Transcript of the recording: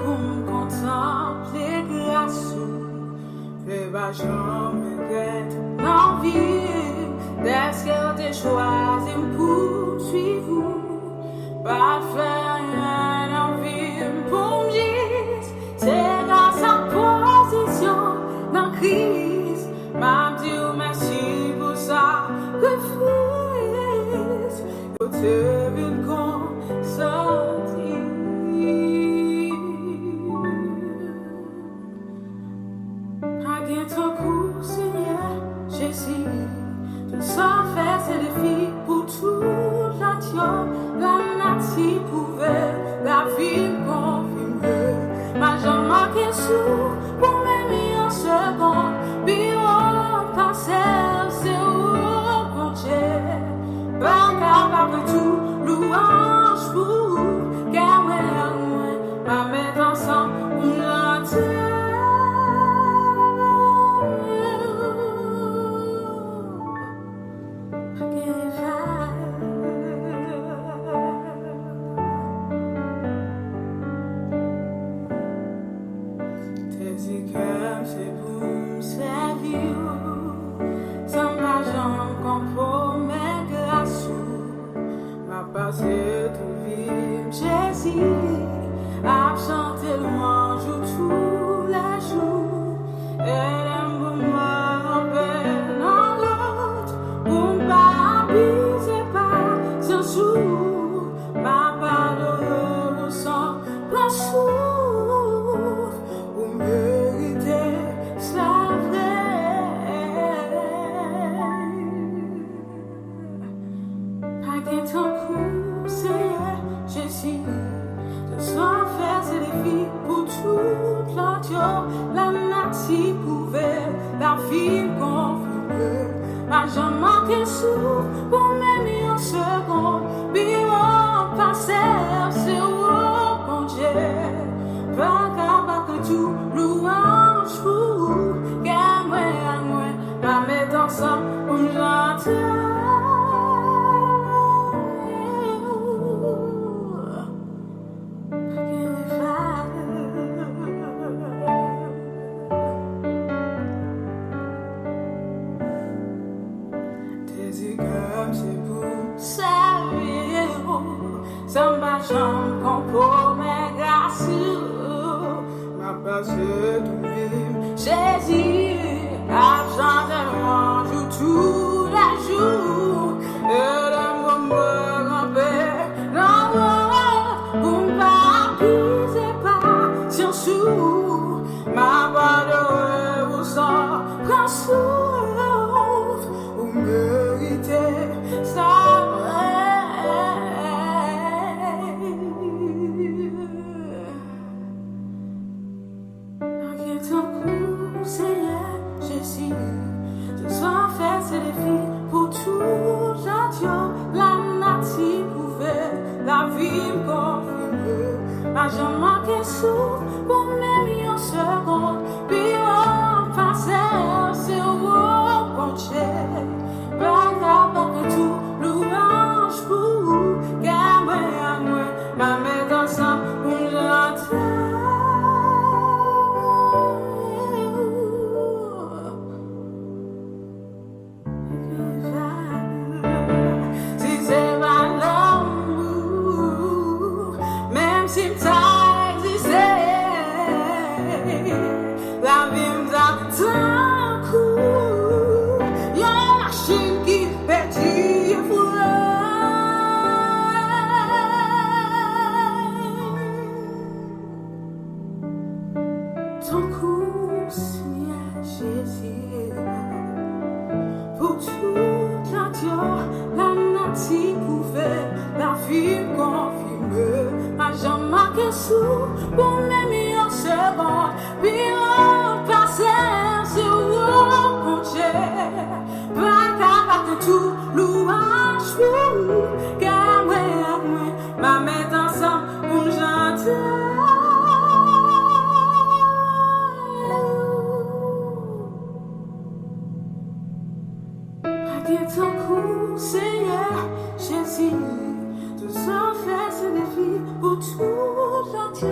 pour me contempler grâce. Fais pas jamais qu'être l'envie d'est-ce que t'es choisi pour suivre. Pas faire rien d'envie pour me dire. C'est dans sa position dans Christ. M'a dit merci pour ça que fils. Je te veux consentir. Pas ton coup, Seigneur, Jésus. Sans faire ces défis pour toute la tient, la nature pouvait la vie confirmer. Ma jambe manquait sous pour m'aimer en seconde. Puis on passait, c'est où mon Dieu. Pas capable de tout, louange pour car moi, ma mettre ensemble, on l'entend. C'est pour me servir, sans ma jambe compromet grâce. Ma passé tout vivre, Jésus, absenté loin, joue tous les jours. Elle aime pour moi en paix dans l'autre, pour ne pas abuser pas sans sou. Ma part de sang, prends souffle. La nature pouvait la vie confirmer. Ma jambe manquait sous pour m'aimer en seconde. Puis on passait, c'est où mon Dieu. Pas capable que tout louange pour car moi, la mettre ensemble pour me chanter. C'est pour servir, sans ma jambe compromet grâce. Ma passé tout vivre, Jésus, absent tellement, joue tous les jours. Et l'amour me grand-père, non, pour ne pas abuser pas, sur sous, ma part de vous sang, prends souffle, vous méritez. Seigneur Jésus, je sens faire ces défis pour tout j'attends. La nature pouvait la vie confirmer. Ma jambe manquait sous pour m'aimer en seconde. Puis on passait, c'est où mon Dieu. Pas capable de tout louange pour car moi, ma mettre ensemble pour l'entendre. La vie me d'un coup, y'a la machine qui fait du fouet. Ton coup, Seigneur Jésus, pour toute la terre, la nature pouvait la vie confirmer. Ma jambe manquait sous pour m'aimer en seconde. Puis on passait sur mon Dieu. Pas capable de tout louange pour car moi, ma mettre ensemble pour me chanter. Pas ton coup, Seigneur Jésus. Sans faire ce défi pour tout l'entier.